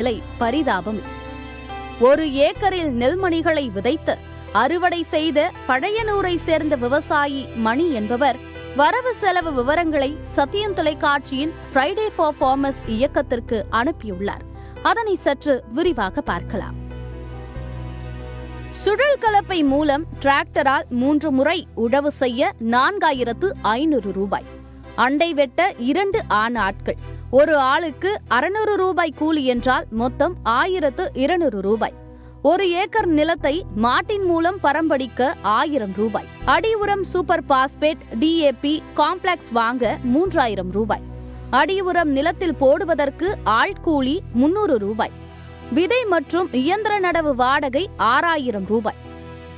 நிலை பரிதாபம். 1 ஏக்கரில் நெல்மணிகளை விதைத்து அறுவடை செய்த பழையனூரை சேர்ந்த விவசாயி மணி என்பவர் வரவு செலவு விவரங்களை சத்தியம் தொலைக்காட்சியின் ஃப்ரைடே ஃபார் ஃபார்மர்ஸ் இயக்கத்திற்கு அனுப்பியுள்ளார். அதனை சற்று விரிவாக பார்க்கலாம். சுழல் கலப்பை மூலம் டிராக்டரால் 3 முறை உழவு செய்ய 4500 ரூபாய். அண்டை வெட்ட 2 ஆண் ஆட்கள். ஒரு ஆளுக்கு 600 ரூபாய் கூலி என்றால் மொத்தம் 1200 ரூபாய். 1 ஏக்கர் நிலத்தை மாட்டின் மூலம் பரம்படிக்க 1000 ரூபாய். அடி உரம் சூப்பர் பாஸ்பேட் DAP காம்ப்ளெக்ஸ் வாங்க 3000 ரூபாய். அடி உரம் நிலத்தில் போடுவதற்கு ஆள்கூலி 300 ரூபாய். விதை மற்றும் இயந்திர நடவு வாடகை 6000 ரூபாய்.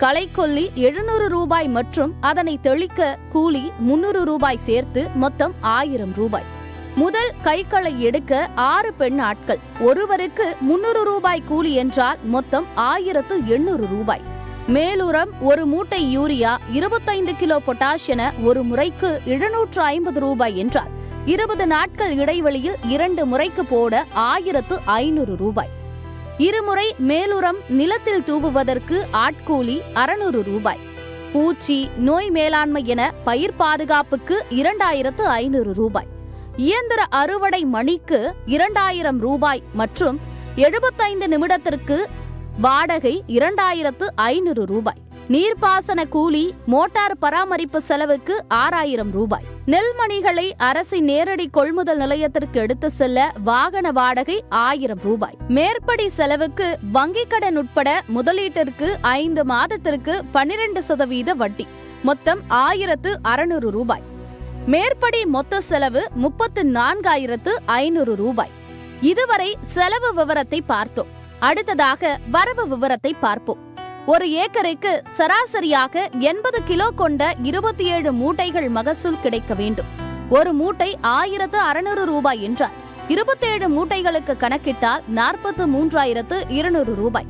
களைக்கொல்லி 700 ரூபாய் மற்றும் அதனை தெளிக்க கூலி 300 ரூபாய் சேர்த்து மொத்தம் 1000 ரூபாய். முதல் கைக்களை எடுக்க 6 பெண் ஆட்கள். ஒருவருக்கு 300 ரூபாய் கூலி என்றால் மொத்தம் 1800 ரூபாய். மேலுரம் 1 மூட்டை யூரியா 25 கிலோ பொட்டாஷ் என ஒரு முறைக்கு 750 ரூபாய் என்றால் 20 நாட்கள் இடைவெளியில் 2 முறைக்கு போட 1500 ரூபாய். 2 முறை மேலுரம் நிலத்தில் தூவுவதற்கு ஆட்கூலி 600 ரூபாய். பூச்சி நோய் மேலாண்மை என பயிர் பாதுகாப்புக்கு 2500 ரூபாய். இயந்திர அறுவடை மணிக்கு 2000 ரூபாய் மற்றும் 75 நிமிடத்திற்கு வாடகை 2500 ரூபாய். நீர்ப்பாசன கூலி மோட்டார் பராமரிப்பு செலவுக்கு 6000 ரூபாய். நெல்மணிகளை அரசின் நேரடி கொள்முதல் நிலையத்திற்கு எடுத்து செல்ல வாகன வாடகை 1000 ரூபாய். மேற்படி செலவுக்கு வங்கிக் கடன் உட்பட முதலீட்டிற்கு 5 மாதத்திற்கு 12% வட்டி, மொத்தம் 1600 ரூபாய். மேற்படி மொத்த செலவு 34500 ரூபாய். இதுவரை செலவு விவரத்தை பார்த்தோம். அடுத்ததாக வரவு விவரத்தை பார்ப்போம். 1 ஏக்கருக்கு சராசரியாக 80 கிலோ கொண்ட 27 மூட்டைகள் மகசூல் கிடைக்க வேண்டும். ஒரு மூட்டை 1600 ரூபாய் என்றால் 27 மூட்டைகளுக்கு கணக்கிட்டால் 43200 ரூபாய்.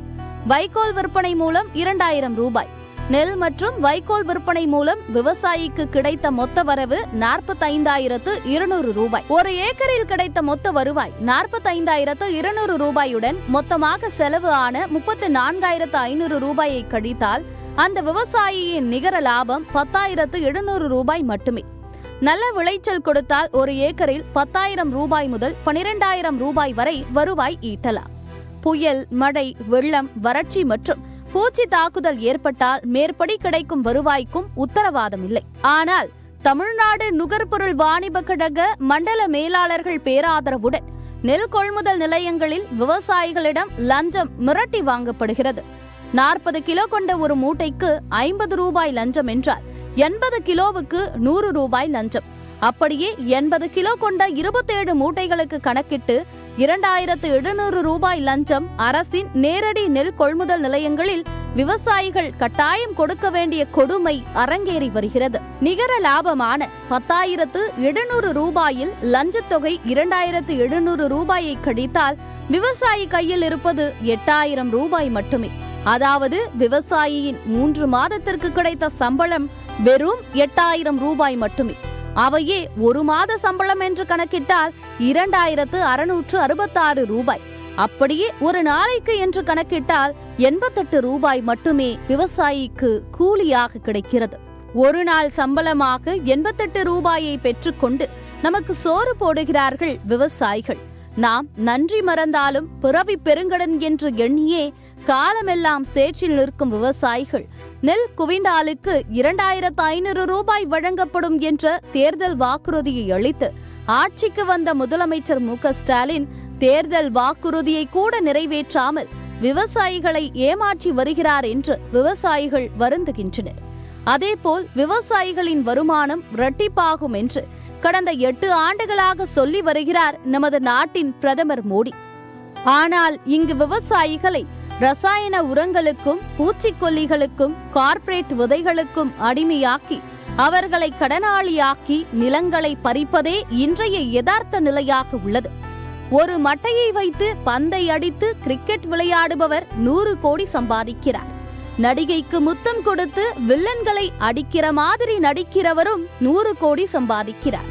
வைக்கோல் விற்பனை மூலம் 2000 ரூபாய். நெல் மற்றும் வைக்கோல் விற்பனை மூலம் விவசாயிக்கு கிடைத்த மொத்த வரவு 45200 ரூபாய். 1 ஏக்கரில் கிடைத்த மொத்த வருவாய் 45200 ரூபாயுடன் மொத்தமாக செலவு ஆன 34500 ரூபாயை கழித்தால் அந்த விவசாயியின் நிகர லாபம் 10700 ரூபாய் மட்டுமே. நல்ல விளைச்சல் கொடுத்தால் 1 ஏக்கரில் 10000 ரூபாய் முதல் 12000 ரூபாய் வரை வருவாய் ஈட்டலாம். புயல், மழை, வெள்ளம், வறட்சி மற்றும் பூச்சி தாக்குதல் ஏற்பட்டால் மேற்படி கிடைக்கும் வருவாய்க்கும் உத்தரவாதம் இல்லை. ஆனால் தமிழ்நாடு நுகர்பொருள் வாணிப கழக மண்டல மேலாளர்கள் பேராதரவுடன் நெல் கொள்முதல் நிலையங்களில் விவசாயிகளிடம் லஞ்சம் மிரட்டி வாங்கப்படுகிறது. 40 கிலோ கொண்ட ஒரு மூட்டைக்கு 50 ரூபாய் லஞ்சம் என்றால் 80 கிலோவுக்கு 100 ரூபாய் லஞ்சம். அப்படியே 80 கிலோ கொண்ட 27 மூட்டைகளுக்கு கணக்கிட்டு 2700 ரூபாய் லஞ்சம் அரசின் நேரடி நெல் கொள்முதல் நிலையங்களில் விவசாயிகள் கட்டாயம் கொடுக்க வேண்டிய கொடுமை அரங்கேறி வருகிறது. நிகர லாபமான 10700 ரூபாயில் லஞ்சத்தொகை 2700 ரூபாயை கழித்தால் விவசாயி கையில் இருப்பது 8000 ரூபாய் மட்டுமே. அதாவது விவசாயியின் 3 மாதத்திற்கு கிடைத்த சம்பளம் வெறும் 8000 ரூபாய் மட்டுமே. அவையே 1 மாத சம்பளம் என்று கணக்கிட்டால் 2666 ரூபாய். அப்படியே ஒரு நாளைக்கு என்று கணக்கிட்டால் 88 ரூபாய் மட்டுமே விவசாயிக்கு கூலியாக கிடைக்கிறது. ஒரு நாள் சம்பளமாக 88 ரூபாயை பெற்றுக்கொண்டு நமக்கு சோறு போடுகிறார்கள் விவசாயிகள். நாம் நன்றி மறந்தாலும் பிறவி பெருங்கடன் என்று எண்ணியே காலமெல்லாம் சேற்றில் நிற்கும் விவசாயிகள் நெல் குவிண்டாலுக்கு 2500 ரூபாய் வழங்கப்படும் என்ற தேர்தல் வாக்குறுதியை அளித்து ஆட்சிக்கு வந்த முதலமைச்சர் மு.க.ஸ்டாலின் தேர்தல் வாக்குறுதியை கூட நிறைவேற்றாமல் விவசாயிகளை ஏமாற்றி வருகிறார் என்று விவசாயிகள் வருந்துகின்றனர். அதேபோல் விவசாயிகளின் வருமானம் இரட்டிப்பாகும் என்று கடந்த 8 ஆண்டுகளாக சொல்லி வருகிறார் நமது நாட்டின் பிரதமர் மோடி. ஆனால் இங்கு விவசாயிகளை ரசாயன உரங்களுக்கும் பூச்சிக்கொல்லிகளுக்கும் கார்ப்பரேட் விதைகளுக்கும் அடிமையாக்கி அவர்களை கடனாளியாக்கி நிலங்களை பறிப்பதே இன்றைய யதார்த்த நிலையாக உள்ளது. ஒரு மட்டையை வைத்து பந்தை அடித்து கிரிக்கெட் விளையாடுபவர் 100 கோடி சம்பாதிக்கிறார். நடிகைக்கு முத்தம் கொடுத்து வில்லன்களை அடிக்கிற மாதிரி நடிக்கிறவரும் 100 கோடி சம்பாதிக்கிறார்.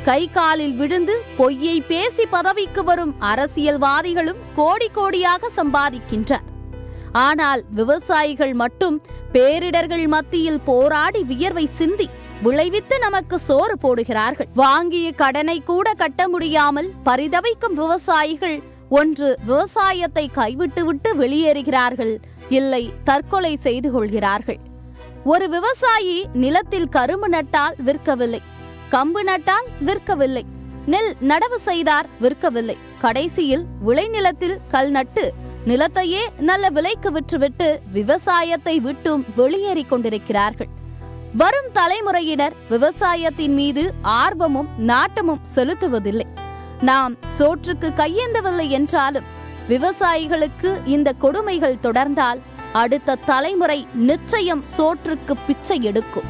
கை காலில் விழுந்து பொய்யை பேசி பதவிக்கு வரும் அரசியல்வாதிகளும் கோடி கோடியாக சம்பாதிக்கின்றனர். ஆனால் விவசாயிகள் மட்டும் பேரிடர்கள் மத்தியில் போராடி வியர்வை சிந்தி விளைவித்து நமக்கு சோறு போடுகிறார்கள். வாங்கிய கடனை கூட கட்ட முடியாமல் பரிதவிக்கும் விவசாயிகள் ஒன்று விவசாயத்தை கைவிட்டுவிட்டு வெளியேறுகிறார்கள், இல்லை தற்கொலை செய்து கொள்கிறார்கள். ஒரு விவசாயி நிலத்தில் கரும்பு நட்டால் விற்கவில்லை, கம்பு நட்டால் விற்கவில்லை, நெல் நடவு செய்தார் விற்கவில்லை. கடைசியில் விளைநிலத்தில் கல் நட்டு நிலத்தையே நல்ல விலைக்கு விற்றுவிட்டு விவசாயத்தை விட்டும் வெளியேறி கொண்டிருக்கிறார்கள். வரும் தலைமுறையினர் விவசாயத்தின் மீது ஆர்வமும் நாட்டமும் செலுத்துவதில்லை. நாம் சோற்றுக்கு கையேந்தவில்லை என்றாலும் விவசாயிகளுக்கு இந்த கொடுமைகள் தொடர்ந்தால் அடுத்த தலைமுறை நிச்சயம் சோற்றுக்கு பிச்சை எடுக்கும்.